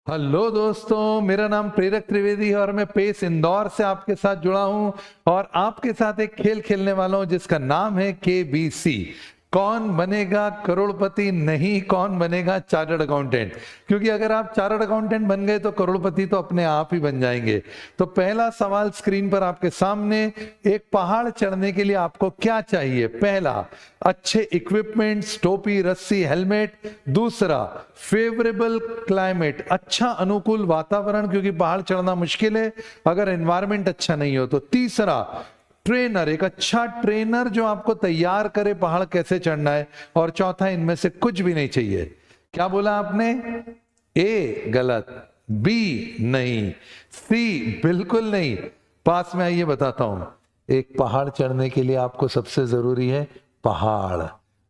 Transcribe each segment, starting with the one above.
Hello दोस्तों, मेरा नाम प्रेरक त्रिवेदी है और मैं पेस इंदौर से आपके साथ जुड़ा हूं और आपके साथ एक खेल खेलने वाला हूं जिसका नाम है केबीसी। कौन बनेगा करोड़पति, नहीं कौन बनेगा चार्टर्ड अकाउंटेंट। क्योंकि अगर आप चार्टर्ड अकाउंटेंट बन गए तो करोड़पति तो अपने आप ही बन जाएंगे। तो पहला सवाल स्क्रीन पर आपके सामने, एक पहाड़ चढ़ने के लिए आपको क्या चाहिए? पहला, अच्छे इक्विपमेंट्स, टोपी, रस्सी, हेलमेट। दूसरा, फेवरेबल क्लाइमेट, अच्छा अनुकूल वातावरण, क्योंकि पहाड़ चढ़ना मुश्किल है अगर एनवायरमेंट अच्छा नहीं हो तो। तीसरा, ट्रेनर, एक अच्छा ट्रेनर जो आपको तैयार करे पहाड़ कैसे चढ़ना है। और चौथा, इनमें से कुछ भी नहीं चाहिए। क्या बोला आपने? ए गलत, बी नहीं, सी बिल्कुल नहीं। पास में आइए बताता हूं। एक पहाड़ चढ़ने के लिए आपको सबसे जरूरी है पहाड़।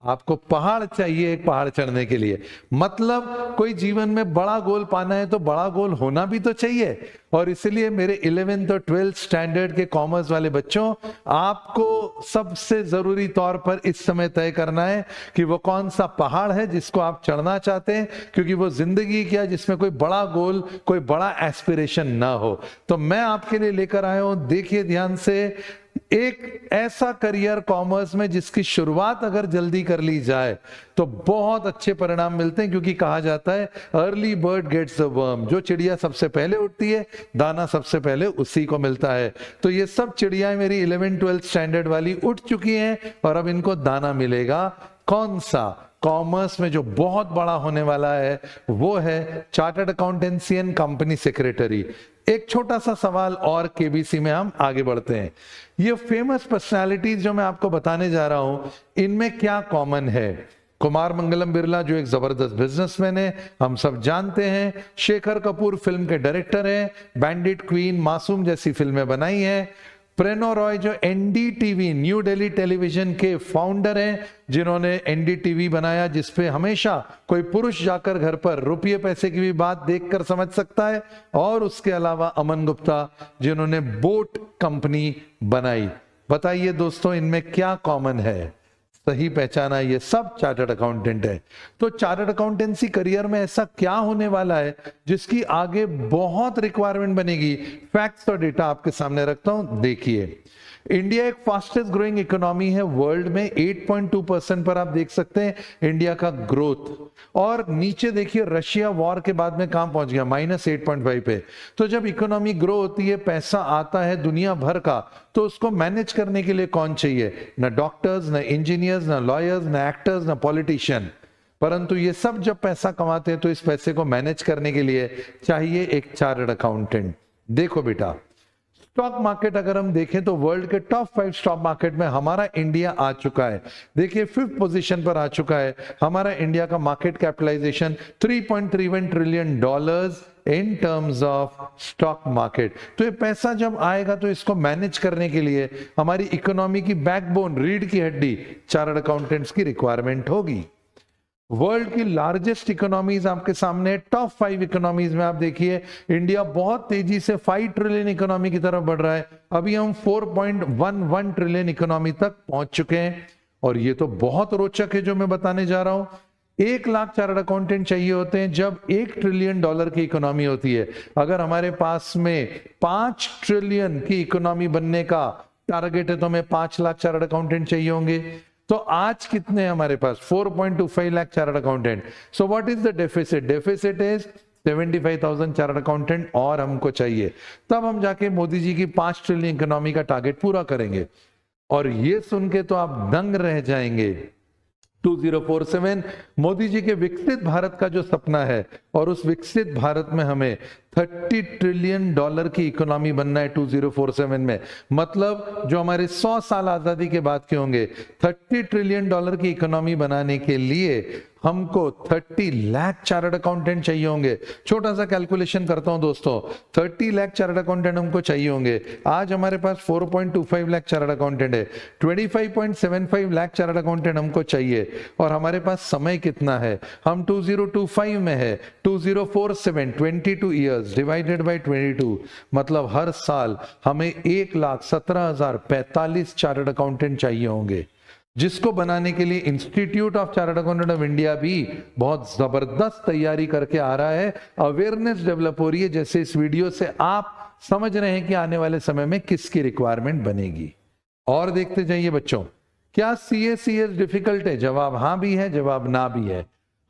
आपको पहाड़ चाहिए एक पहाड़ चढ़ने के लिए। मतलब कोई जीवन में बड़ा गोल पाना है तो बड़ा गोल होना भी तो चाहिए। और इसलिए मेरे 11th और 12th स्टैंडर्ड के कॉमर्स वाले बच्चों, आपको सबसे जरूरी तौर पर इस समय तय करना है कि वो कौन सा पहाड़ है जिसको आप चढ़ना चाहते हैं, क्योंकि वो जिंदगी क्या जिसमें कोई बड़ा गोल, कोई बड़ा एस्पिरेशन ना हो। तो मैं आपके लिए लेकर आया हूं, देखिए ध्यान से, एक ऐसा करियर कॉमर्स में जिसकी शुरुआत अगर जल्दी कर ली जाए तो बहुत अच्छे परिणाम मिलते हैं। क्योंकि कहा जाता है early bird gets the worm, जो चिड़िया सबसे पहले उठती है दाना सबसे पहले उसी को मिलता है। तो ये सब चिड़ियाएं मेरी 11 12 स्टैंडर्ड वाली उठ चुकी हैं और अब इनको दाना मिलेगा। कौन सा? कॉमर्स में जो बहुत बड़ा होने वाला है वो है chartered accountancy and company secretary. एक छोटा सा सवाल और केबीसी में हम आगे बढ़ते हैं। ये फेमस पर्सनालिटीज जो मैं आपको बताने जा रहा हूं, इनमें क्या कॉमन है? कुमार मंगलम बिरला जो एक जबरदस्त बिजनेसमैन है, हम सब जानते हैं। शेखर कपूर फिल्म के डायरेक्टर हैं, बैंडिट, क्वीन, मासूम जैसी फिल्में बनाई हैं। प्रेनो रॉय जो एनडीटीवी, न्यू दिल्ली टेलीविजन के फाउंडर हैं, जिन्होंने एनडीटीवी बनाया, जिसपे हमेशा कोई पुरुष जाकर घर पर रुपये पैसे की भी बात देखकर समझ सकता है। और उसके अलावा अमन गुप्ता, जिन्होंने बोट कंपनी बनाई। बताइए दोस्तों, इनमें क्या कॉमन है? सही पहचाना, ये सब चार्टर्ड अकाउंटेंट है। तो चार्टर्ड अकाउंटेंसी करियर में ऐसा क्या होने वाला है जिसकी आगे बहुत रिक्वायरमेंट बनेगी? फैक्ट्स और डेटा आपके सामने रखता हूं, देखिए। इंडिया एक फास्टेस्ट ग्रोइंग इकोनॉमी है वर्ल्ड में, 8.2% पर आप देख सकते हैं इंडिया का ग्रोथ। और नीचे देखिए, रशिया वॉर के बाद में कहां पहुंच गया? -8.5 पे। तो जब इकोनॉमी ग्रो होती है, पैसा आता है दुनिया भर का, तो उसको मैनेज करने के लिए कौन चाहिए? ना डॉक्टर्स, ना इंजीनियर्स, ना लॉयर्स, ना एक्टर्स, ना पॉलिटिशियन। परंतु ये सब जब पैसा कमाते हैं तो इस पैसे को मैनेज करने के लिए चाहिए एक चार्टर्ड अकाउंटेंट। देखो बेटा, स्टॉक मार्केट अगर हम देखें तो वर्ल्ड के टॉप 5 स्टॉक मार्केट में हमारा इंडिया आ चुका है। देखिए 5th पोजीशन पर आ चुका है हमारा इंडिया का market capitalization, $3.31 trillion in terms of stock market. तो ये पैसा जब आएगा तो इसको मैनेज करने के लिए हमारी इकोनॉमी की बैकबोन, रीढ़ की हड्डी, चार्टर्ड अकाउंटेंट्स की रिक्वायरमेंट होगी। वर्ल्ड की लार्जेस्ट इकोनॉमीज आपके सामने, टॉप 5 इकोनॉमीज में आप देखिए, इंडिया बहुत तेजी से 5 ट्रिलियन इकोनॉमी की तरफ बढ़ रहा है। अभी हम 4.11 ट्रिलियन इकोनॉमी तक पहुंच चुके हैं। और ये तो बहुत रोचक है जो मैं बताने जा रहा हूं। 1 लाख चार्टर्ड अकाउंटेंट चाहिए होते हैं जब $1 ट्रिलियन की इकोनॉमी होती है। अगर हमारे पास में 5 ट्रिलियन की इकोनॉमी बनने का टारगेट है तो हमें 5 लाख चार्टर्ड अकाउंटेंट चाहिए होंगे। तो आज कितने हैं हमारे पास? 4.25 lakh chartered accountant. So what is the deficit? Deficit is 75,000 chartered accountant और हमको चाहिए। तब हम जाके मोदी जी की 5 ट्रिलियन इकोनॉमी का टारगेट पूरा करेंगे। और ये सुन के तो आप दंग रह जाएंगे। 2047 मोदी जी के विकसित भारत का जो सपना है, और उस विकसित भारत में हमें $30 ट्रिलियन की इकोनॉमी बनना है 2047 में। मतलब जो हमारे 100 साल आजादी के बाद के होंगे, $30 ट्रिलियन की इकोनॉमी बनाने के लिए हमको 30 लाख चार्टर्ड अकाउंटेंट चाहिए होंगे। छोटा सा कैलकुलेशन करता हूं दोस्तों, 30 लाख चार्टर्ड अकाउंटेंट हमको चाहिए होंगे। आज हमारे पास 4.25 लाख चार्टर्ड अकाउंटेंट है, 25.75 लाख चार्टर्ड अकाउंटेंट हमको चाहिए। और हमारे पास समय कितना है? हम 2025 में है, 2047, 22 ईयर्स डिवाइडेड बाय 22, मतलब हर साल हमें 1,17,045 चार्टर्ड अकाउंटेंट चाहिए होंगे। जिसको बनाने के लिए institute of chartered accountant of India भी बहुत जबरदस्त तैयारी करके आ रहा है। अवेयरनेस डेवलप हो रही है, जैसे इस वीडियो से आप समझ रहे हैं कि आने वाले समय में किसकी रिक्वायरमेंट बनेगी। और देखते जाइए बच्चों, क्या सीएस डिफिकल्ट है? जवाब हाँ भी है, जवाब ना भी है।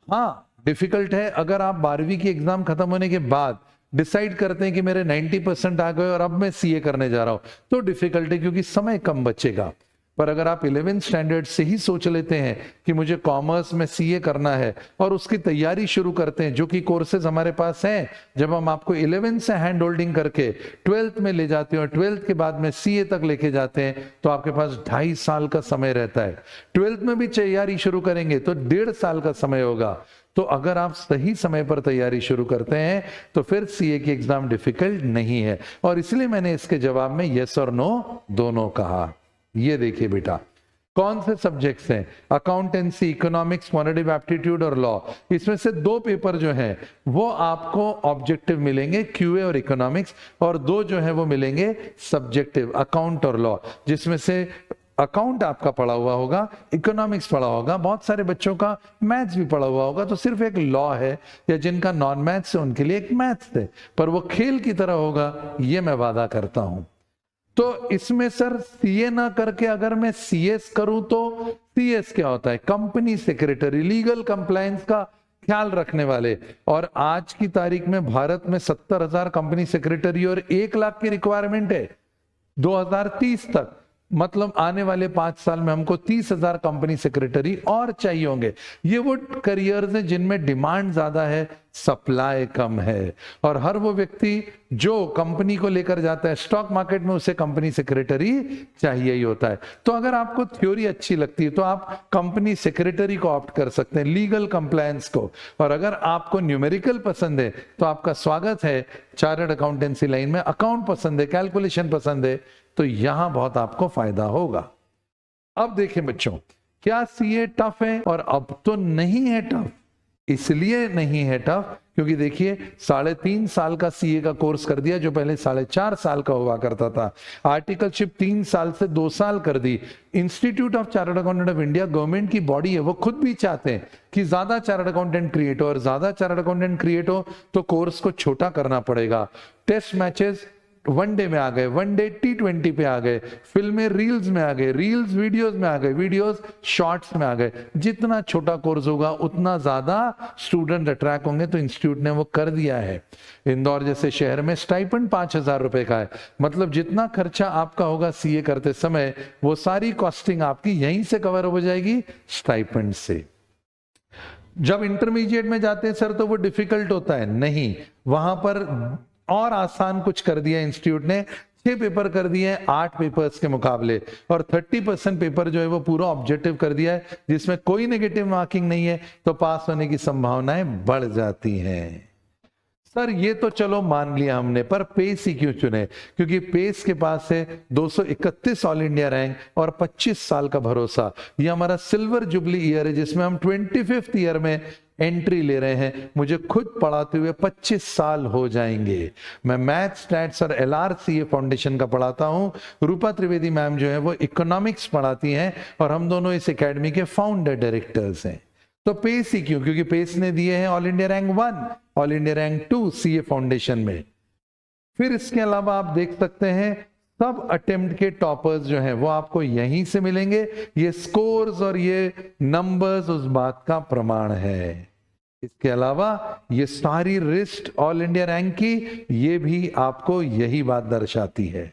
हाँ डिफिकल्ट है। अगर आप 12वीं की एग्जाम खत्म होने के बाद डिसाइड करते हैं कि मेरे 90% आ गए और अब मैं सीए करने जा रहा हूं, तो डिफिकल्ट है क्योंकि समय कम बचेगा। पर अगर आप 11th स्टैंडर्ड से ही सोच लेते हैं कि मुझे कॉमर्स में सीए करना है और उसकी तैयारी शुरू करते हैं, जो कि कोर्सेज हमारे पास हैं, जब हम आपको 11th से हैंड होल्डिंग करके 12th में ले जाते हैं और 12th के बाद में सीए तक लेके जाते हैं, तो आपके पास 2.5 साल का समय रहता है। 12th में भी तैयारी शुरू करेंगे तो 1.5 साल का समय होगा। तो अगर आप सही समय पर तैयारी शुरू करते हैं तो फिर सीए की एग्जाम डिफिकल्ट नहीं है। और इसलिए मैंने इसके जवाब में यस और नो दोनों कहा। ये देखिए बेटा, कौन से सब्जेक्ट्स हैं? अकाउंटेंसी, इकोनॉमिक्स, क्वांटिटेटिव एप्टीट्यूड और लॉ। इसमें से 2 पेपर जो हैं वो आपको ऑब्जेक्टिव मिलेंगे, क्यूए और इकोनॉमिक्स, और 2 जो है वो मिलेंगे सब्जेक्टिव, अकाउंट और लॉ, जिसमें से अकाउंट आपका पढ़ा हुआ होगा, इकोनॉमिक्स पढ़ा होगा, बहुत सारे बच्चों का मैथ्स भी पढ़ा हुआ होगा, तो सिर्फ एक लॉ है, या जिनका नॉन मैथ्स है उनके लिए एक मैथ्स है, पर वो खेल की तरह होगा, ये मैं वादा करता हूं। तो इसमें सर सीए ना करके अगर मैं सीएस करूं तो सीएस क्या होता है? कंपनी सेक्रेटरी, लीगल कंप्लायंस का ख्याल रखने वाले। और आज की तारीख में भारत में 70,000 कंपनी सेक्रेटरी और 1 लाख की रिक्वायरमेंट है 2030 तक। मतलब आने वाले 5 साल में हमको 30,000 कंपनी सेक्रेटरी और चाहिए होंगे। ये वो करियर्स हैं जिनमें डिमांड ज्यादा है, सप्लाई कम है। और हर वो व्यक्ति जो कंपनी को लेकर जाता है स्टॉक मार्केट में, उसे कंपनी सेक्रेटरी चाहिए ही होता है। तो अगर आपको थ्योरी अच्छी लगती है तो आप कंपनी सेक्रेटरी को ऑप्ट कर सकते हैं, लीगल कंप्लायंस को। और अगर आपको न्यूमेरिकल पसंद है तो आपका स्वागत है चार्टर्ड अकाउंटेंसी लाइन में। अकाउंट पसंद है, कैलकुलेशन पसंद है, तो यहां बहुत आपको फायदा होगा। अब देखें बच्चों, क्या सीए टफ है? और अब तो नहीं है टफ। इसलिए नहीं है टफ क्योंकि देखिए 3.5 साल का सीए का कोर्स कर दिया, जो पहले 4.5 साल का हुआ करता था। आर्टिकलशिप 3 साल से 2 साल कर दी। Institute of chartered accountant of India government की बॉडी है, वो खुद भी चाहते हैं कि ज्यादा चार्टर्ड अकाउंटेंट क्रिएट हो, और ज्यादा चार्टर्ड अकाउंटेंट क्रिएट हो तो कोर्स को छोटा करना पड़ेगा। टेस्ट मैचेस वनडे में आ गए, वनडे T20 पे आ गए, फिल्में रील्स में आ गए, रील्स वीडियोस में आ गए, वीडियोस शॉर्ट्स में आ गए। जितना छोटा कोर्स होगा उतना ज्यादा स्टूडेंट अट्रैक्ट होंगे, तो इंस्टीट्यूट ने वो कर दिया है। इंदौर जैसे शहर में स्टाइपेंड 5,000 रुपए का है। मतलब जितना खर्चा आपका होगा सीए करते समय, वो सारी कॉस्टिंग आपकी यहीं से कवर हो जाएगी स्टाइपेंड से। जब इंटरमीडिएट में जाते हैं सर तो वो डिफिकल्ट होता है, नहीं, वहां पर और आसान कुछ कर दिया इंस्टीट्यूट ने। 6 पेपर कर दिए हैं 8 पेपर्स के मुकाबले, और 30% पेपर जो है वो पूरा ऑब्जेक्टिव कर दिया है, जिसमें कोई नेगेटिव मार्किंग नहीं है, तो पास होने की संभावनाएं बढ़ जाती हैं। सर ये तो चलो मान लिया हमने, पर पेस ही क्यों चुने? क्योंकि पेस के पास है 231 ऑल इंडिया रैंक और 25 साल का भरोसा। ये हमारा सिल्वर जुबली ईयर है, जिसमें हम 25th ईयर में एंट्री ले रहे हैं। मुझे खुद पढ़ाते हुए 25 साल हो जाएंगे। मैं मैथ्स, स्टैट्स और LRCA फाउंडेशन का पढ़ाता हूं। रूपा त्रिवेदी मैम जो है वो इकोनॉमिक्स पढ़ाती हैं, और हम दोनों इस एकेडमी के फाउंडर डायरेक्टर्स हैं। तो पेस ही क्यों? क्योंकि पेस ने दिए हैं all India rank 1, all India rank 2 CA foundation में। फिर इसके अलावा आप देख सकते हैं सब अटेम्प्ट के टॉपर्स जो हैं वो आपको यहीं से मिलेंगे। ये स्कोर्स और ये नंबर्स उस बात का प्रमाण है। इसके अलावा ये सारी लिस्ट ऑल इंडिया रैंक की, ये भी आपको यही बात दर्शाती है।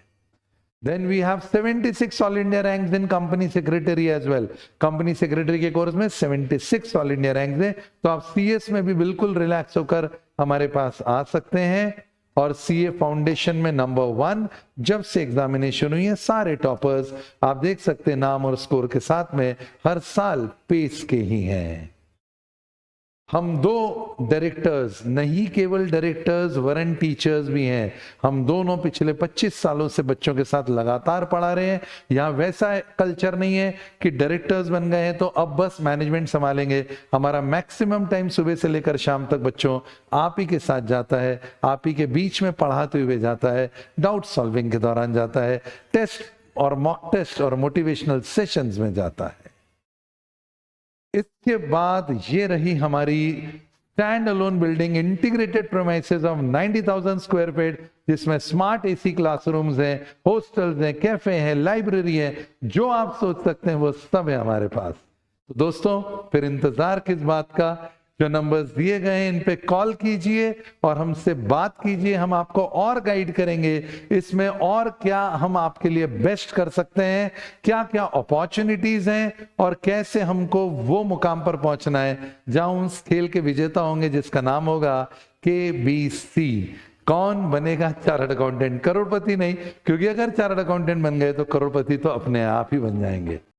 Then we have 76 all India ranks in company secretary as well. Company secretary के कोर्स में 76 ऑल इंडिया रैंक्स हैं, तो आप सीएस में भी बिल्कुल रिलैक्स होकर हमारे पास आ सकते हैं। और सीए फाउंडेशन में नंबर 1 जब से एग्जामिनेशन हुई है, सारे टॉपर्स आप देख सकते हैं नाम और स्कोर के साथ में हर साल पेस के ही हैं। हम 2 डायरेक्टर्स, नहीं केवल डायरेक्टर्स वरन टीचर्स भी हैं। हम दोनों पिछले 25 सालों से बच्चों के साथ लगातार पढ़ा रहे हैं। यहाँ वैसा कल्चर नहीं है कि डायरेक्टर्स बन गए हैं तो अब बस मैनेजमेंट संभालेंगे। हमारा मैक्सिमम टाइम सुबह से लेकर शाम तक बच्चों आप ही के साथ जाता है, आप ही के बीच में पढ़ाते हुए जाता है, डाउट सॉल्विंग के दौरान जाता है, टेस्ट और मॉक टेस्ट और मोटिवेशनल सेशंस में जाता है। इसके बाद ये रही हमारी stand alone building, integrated premises of 90,000 square feet, जिसमें स्मार्ट एसी क्लासरूम्स हैं, हॉस्टल्स हैं, कैफे हैं, लाइब्रेरी है, जो आप सोच सकते हैं वो सब है हमारे पास। तो दोस्तों फिर इंतजार किस बात का, जो नंबर्स दिए गए हैं इन पे कॉल कीजिए और हमसे बात कीजिए। हम आपको और गाइड करेंगे इसमें और क्या हम आपके लिए बेस्ट कर सकते हैं, क्या क्या अपॉर्चुनिटीज हैं और कैसे हमको वो मुकाम पर पहुंचना है जहां उस खेल के विजेता होंगे जिसका नाम होगा KBC। कौन बनेगा चार्टर्ड अकाउंटेंट? करोड़पति नहीं, क्योंकि अगर चार्टर्ड अकाउंटेंट बन गए तो करोड़पति तो अपने आप ही बन जाएंगे।